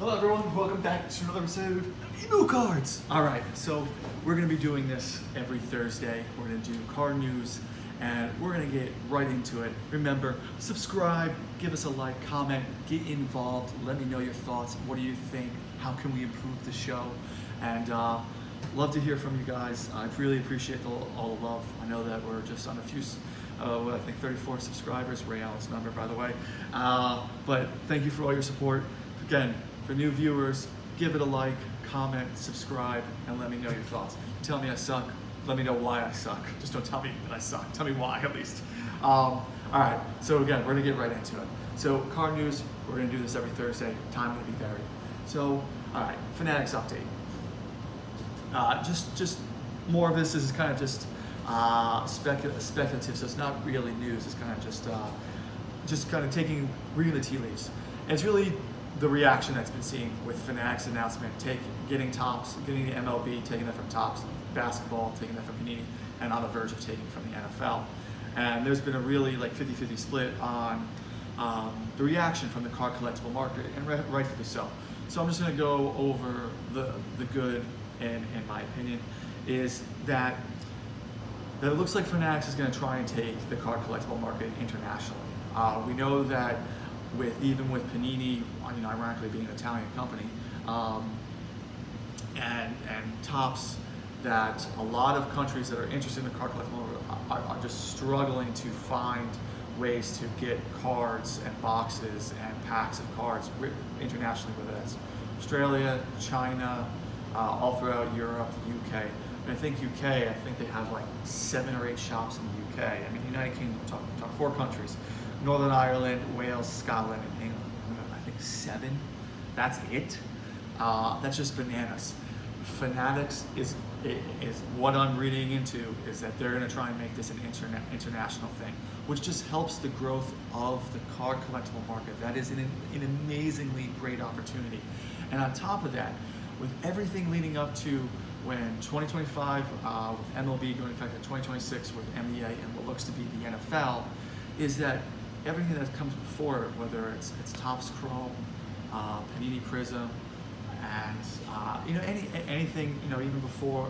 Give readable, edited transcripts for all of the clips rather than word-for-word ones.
Hello everyone, welcome back to another episode of EMU CARDS. Alright, so we're going to be doing this every Thursday. We're going to do card news and we're going to get right into it. Remember, subscribe, give us a like, comment, get involved, let me know your thoughts. What do you think? How can we improve the show? And love to hear from you guys. I really appreciate all the love. I know that we're just on a few, I think 34 subscribers, Ray Allen's number by the way. But thank you for all your support. Again, for new viewers, give it a like, comment, subscribe, and let me know your thoughts. Tell me I suck. Let me know why I suck. Just don't tell me that I suck. Tell me why, at least. All right, so again, we're gonna get right into it. So card news, we're gonna do this every Thursday. Time gonna be varied. So, all right, Fanatics update. Just more of this is kind of just speculative, so it's not really news. It's kind of just kind of reading the tea leaves. And it's really the reaction that's been seen with Fanatics announcement, getting Topps, getting the MLB, taking that from Topps, basketball, taking that from Panini, and on the verge of taking from the NFL. And there's been a really like 50-50 split on the reaction from the card collectible market, and rightfully so. So I'm just going to go over the good, and in my opinion, is that it looks like Fanatics is going to try and take the card collectible market internationally. We know that even with Panini, ironically being an Italian company, and Topps, that a lot of countries that are interested in the card collectible are just struggling to find ways to get cards and boxes and packs of cards internationally, whether that's Australia, China, all throughout Europe, the UK. And I think UK, they have like 7 or 8 shops in the UK. I mean, United Kingdom, talk 4 countries. Northern Ireland, Wales, Scotland, and England. I think 7. That's it. That's just bananas. Fanatics is what I'm reading into is that they're going to try and make this an international thing, which just helps the growth of the card collectible market. That is an amazingly great opportunity. And on top of that, with everything leading up to when 2025 with MLB going into effect in 2026 with MEA and what looks to be the NFL, is that everything that comes before it, whether it's Topps Chrome, Panini Prism, and anything even before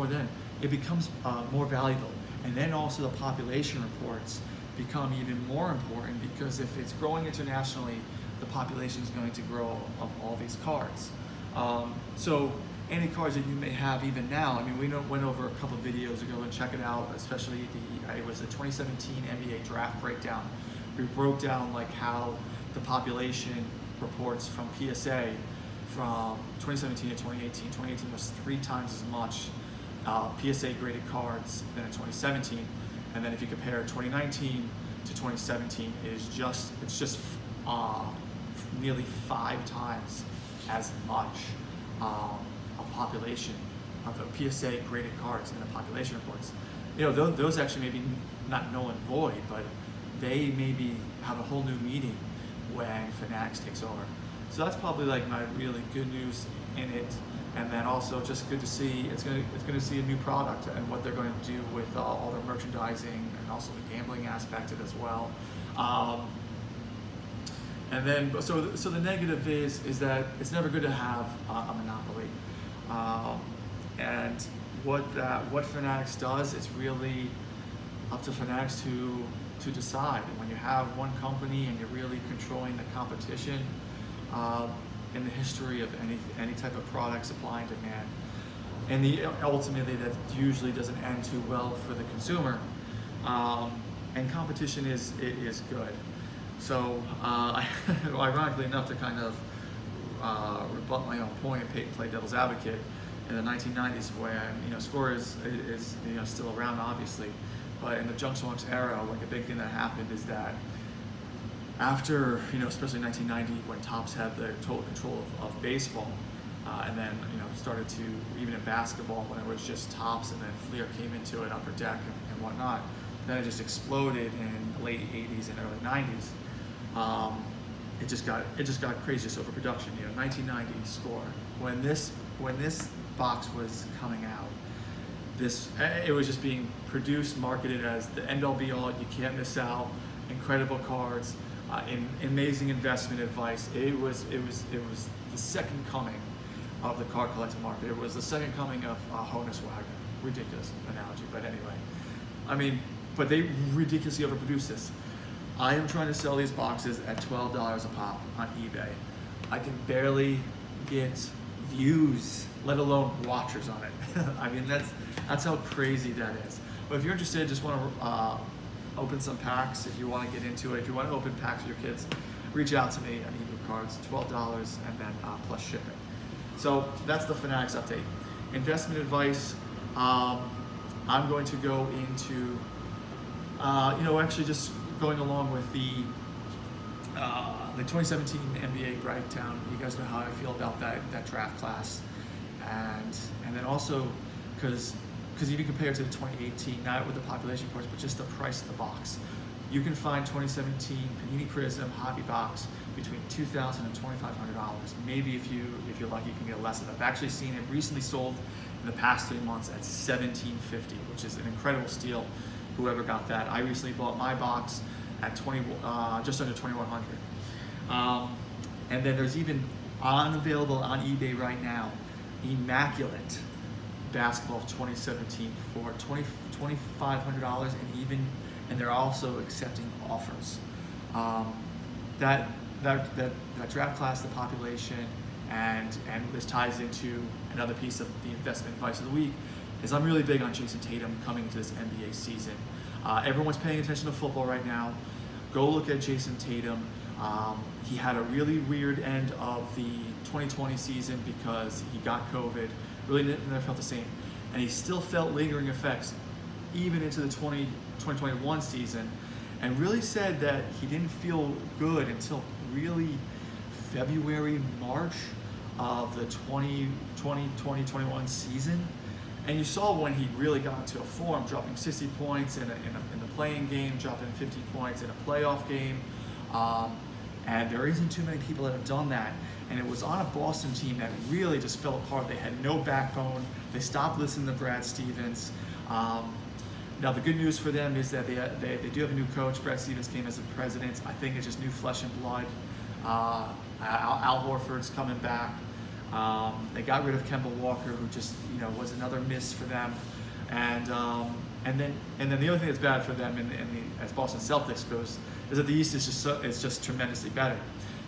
then, it becomes more valuable. And then also the population reports become even more important, because if it's growing internationally, the population is going to grow of all these cards. So any cards that you may have even now, we went over a couple of videos ago, and check it out, especially it was the 2017 NBA draft breakdown. We broke down like how the population reports from PSA from 2017 to 2018. 2018 was 3 times as much PSA graded cards than in 2017. And then if you compare 2019 to 2017, it's just nearly 5 times as much a population of the PSA graded cards in the population reports. Those actually maybe not null and void, but they maybe have a whole new meaning when Fanatics takes over. So that's probably like my really good news in it. And then also just good to see it's going to see a new product and what they're going to do with all their merchandising, and also the gambling aspect of it as well. And then so the negative is that it's never good to have a monopoly. And what Fanatics does, it's really up to Fanatics to decide. And when you have one company and you're really controlling the competition, in the history of any type of product supply and demand, and ultimately that usually doesn't end too well for the consumer. And competition is good. So ironically enough, to kind of rebut my own point and play devil's advocate, in the 1990s when Score is still around obviously, but in the Junction era, like a big thing that happened is that after especially 1990 when Topps had the total control of baseball, and then started to, even in basketball when it was just Topps, and then Fleer came into it, Upper Deck and whatnot, then it just exploded in the late 80s and early 90s. It just got crazy, just overproduction. 1990 Score, when this box was coming out, it was just being produced, marketed as the end all be all, you can't miss out, incredible cards, Amazing investment advice. It was the second coming of the card collecting market. It was the second coming of Honus Wagner. Ridiculous analogy, but anyway. I mean, but they ridiculously overproduced this. I am trying to sell these boxes at $12 a pop on eBay. I can barely get views, let alone watchers on it. I mean, that's how crazy that is. But if you're interested, just want to open some packs, if you want to get into it, if you want to open packs with your kids, reach out to me on EMU Cards, $12 and then plus shipping. So that's the Fanatics update. Investment advice, I'm going to go into, actually just going along with the 2017 NBA breakdown. You guys know how I feel about that draft class, and then also because you can compare it to the 2018, not with the population parts, but just the price of the box. You can find 2017 Panini Prism Hobby Box between $2,000 and $2,500. Maybe if you're lucky, you can get less of it. I've actually seen it recently sold in the past 3 months at $1,750, which is an incredible steal. Whoever got that. I recently bought my box at just under $2,100. And then there's even unavailable on eBay right now, Immaculate Basketball of 2017 for $2,500, and they're also accepting offers. That draft class, the population, and this ties into another piece of the investment advice of the week, is I'm really big on Jason Tatum coming into this NBA season. Everyone's paying attention to football right now. Go look at Jason Tatum. He had a really weird end of the 2020 season because he got COVID, really never felt the same. And he still felt lingering effects even into the 2021 season, and really said that he didn't feel good until really February, March of the 2020-2021 season. And you saw when he really got into a form, dropping 60 points in the playing game, dropping 50 points in a playoff game. And there isn't too many people that have done that. And it was on a Boston team that really just fell apart. They had no backbone. They stopped listening to Brad Stevens. Now the good news for them is that they do have a new coach. Brad Stevens came as the president. I think it's just new flesh and blood. Al Horford's coming back. They got rid of Kemba Walker, who just was another miss for them. And then the other thing that's bad for them, as Boston Celtics goes, is that the East is just tremendously better.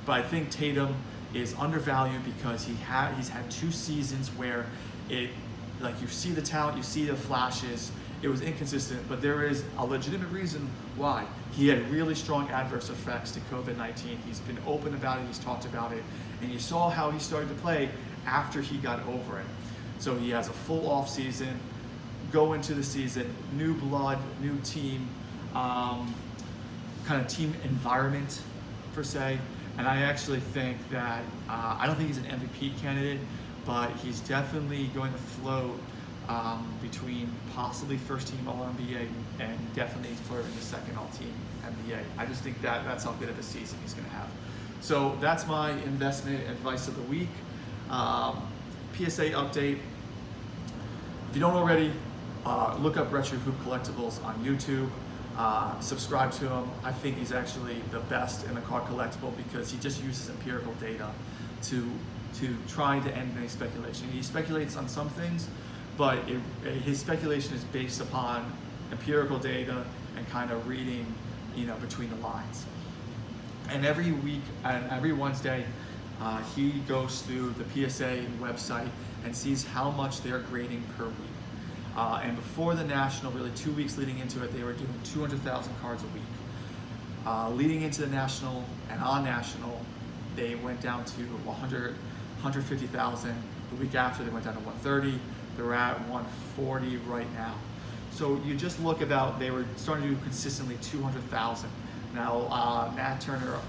But I think Tatum is undervalued because he's had 2 seasons where you see the talent, you see the flashes. It was inconsistent, but there is a legitimate reason why. He had really strong adverse effects to COVID-19. He's been open about it, he's talked about it, and you saw how he started to play after he got over it. So he has a full off season, go into the season, new blood, new team, kind of team environment per se. And I actually think that, I don't think he's an MVP candidate, but he's definitely going to float between possibly first team All-NBA and definitely for the second All-Team NBA. I just think that's how good of a season he's going to have. So that's my investment advice of the week. PSA update. If you don't already, look up Retro Hoop Collectibles on YouTube. Subscribe to him. I think he's actually the best in the card collectible because he just uses empirical data to try to end any speculation. He speculates on some things, but his speculation is based upon empirical data and kind of reading, between the lines. And every week and every Wednesday, he goes through the PSA website and sees how much they're grading per week. And before the National, really 2 weeks leading into it, they were doing 200,000 cards a week. Leading into the National and on National, they went down to 150,000. The week after, they went down to 130. They're at 140 right now. So you just look about, they were starting to do consistently 200,000. Now, Nat Turner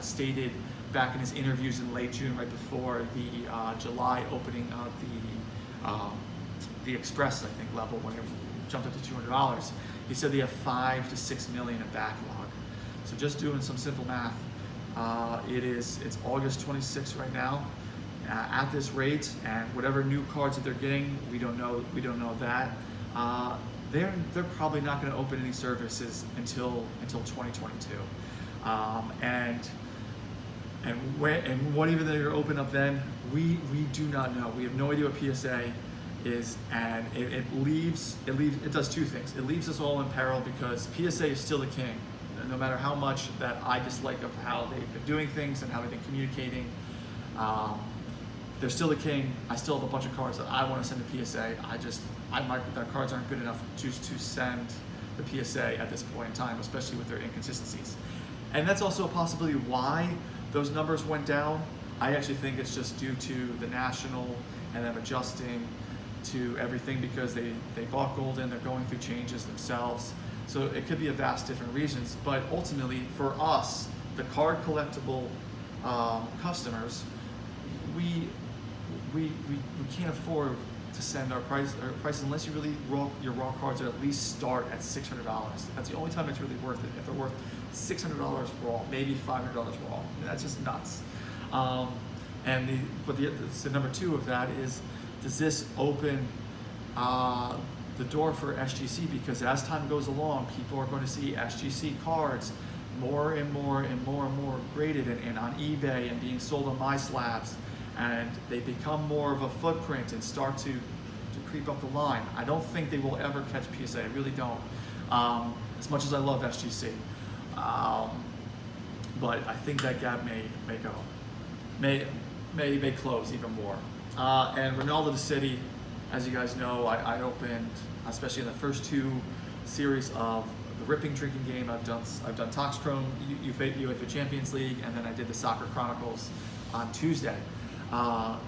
stated back in his interviews in late June, right before the July opening of the Express, I think, level when it jumped up to $200, he said they have 5 to 6 million in backlog. So just doing some simple math, it's August 26th right now. At this rate, and whatever new cards that they're getting, we don't know that. They're probably not going to open any services until 2022. And what even they're open up then, we do not know. We have no idea what PSA is, and it does two things. It leaves us all in peril because PSA is still the king. No matter how much that I dislike of how they've been doing things and how they've been communicating, they're still the king. I still have a bunch of cards that I want to send to PSA. Their cards aren't good enough to send the PSA at this point in time, especially with their inconsistencies. And that's also a possibility why those numbers went down. I actually think it's just due to the national and them adjusting to everything because they bought gold in, they're going through changes themselves. So it could be a vast different reasons, but ultimately for us, the card collectible customers, we can't afford to send our prices unless you really your raw cards at least start at $600. That's the only time it's really worth it. If they're worth $600 raw, maybe $500 raw, that's just nuts. So number two of that is, does this open the door for SGC? Because as time goes along, people are going to see SGC cards more and more and more and more graded and on eBay and being sold on my slabs, and they become more of a footprint and start to creep up the line. I don't think they will ever catch PSA. I really don't. As much as I love SGC, but I think that gap may close even more. And Ronaldo the City, as you guys know, I opened, especially in the first two series of the Ripping Drinking Game. I've done Toxchrome, UEFA Champions League, and then I did the Soccer Chronicles on Tuesday.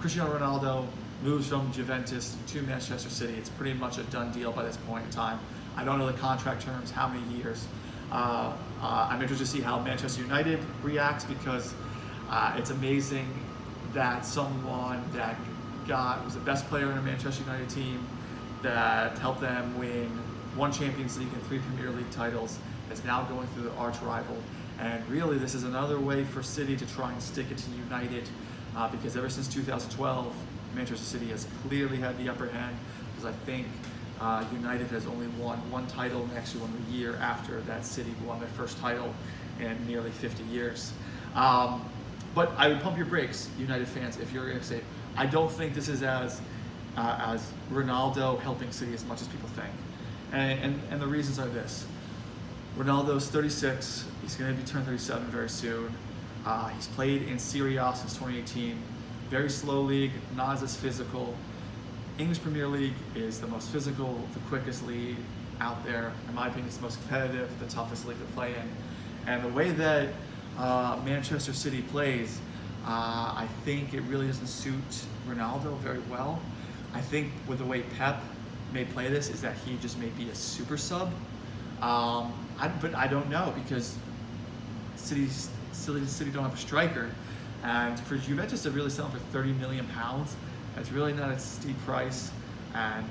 Cristiano Ronaldo moves from Juventus to Manchester City. It's pretty much a done deal by this point in time. I don't know the contract terms, how many years. I'm interested to see how Manchester United reacts because it's amazing that someone that was the best player in a Manchester United team that helped them win 1 Champions League and 3 Premier League titles is now going through the arch rival. And really, this is another way for City to try and stick it to United because ever since 2012, Manchester City has clearly had the upper hand because I think United has only won 1 title and actually won the year after that City won their first title in nearly 50 years. But I would pump your brakes, United fans, if you're going to say, I don't think this is as Ronaldo helping City as much as people think. And the reasons are this. Ronaldo's 36, he's going to be turned 37 very soon. He's played in Serie A since 2018. Very slow league, not as physical. English Premier League is the most physical, the quickest league out there. In my opinion, it's the most competitive, the toughest league to play in. And the way that Manchester City plays, I think it really doesn't suit Ronaldo very well. I think with the way Pep may play this is that he just may be a super sub. But I don't know because City don't have a striker. And for Juventus to really sell him for £30 million, that's really not a steep price. And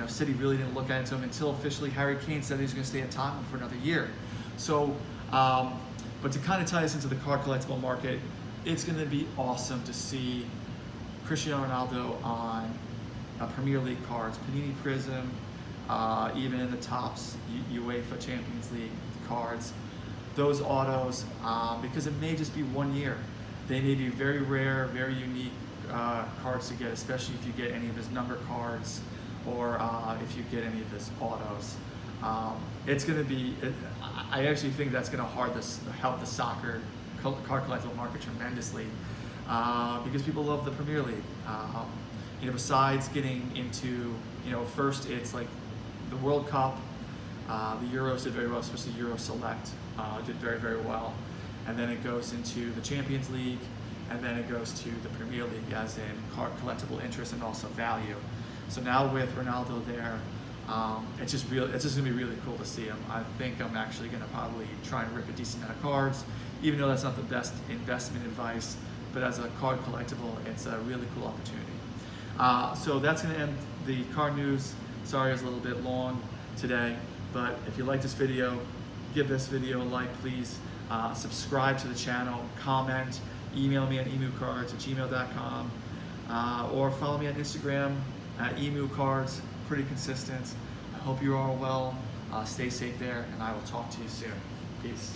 City really didn't look at him until officially Harry Kane said he was going to stay at Tottenham for another year. So, but to kind of tie this into the card collectible market, it's going to be awesome to see Cristiano Ronaldo on Premier League cards, Panini Prism, even in the Topps UEFA Champions League cards. Those autos, because it may just be 1 year. They may be very rare, very unique cards to get, especially if you get any of his number cards or if you get any of his autos. It's going to be, I actually think that's going to help the soccer card collectible market tremendously because people love the Premier League. Besides getting into, first it's like the World Cup, the Euros did very well, especially Euro Select did very, very well. And then it goes into the Champions League, and then it goes to the Premier League as in card collectible interest and also value. So now with Ronaldo there, it's just gonna be really cool to see him. I think I'm actually gonna probably try and rip a decent amount of cards, even though that's not the best investment advice, but as a card collectible, it's a really cool opportunity. So that's gonna end the card news. Sorry it's a little bit long today, but if you like this video, give this video a like, please. Subscribe to the channel, comment, email me at emucards@gmail.com, or follow me on Instagram at EMU CARDS, pretty consistent. I hope you're all well, stay safe there, and I will talk to you soon. Peace.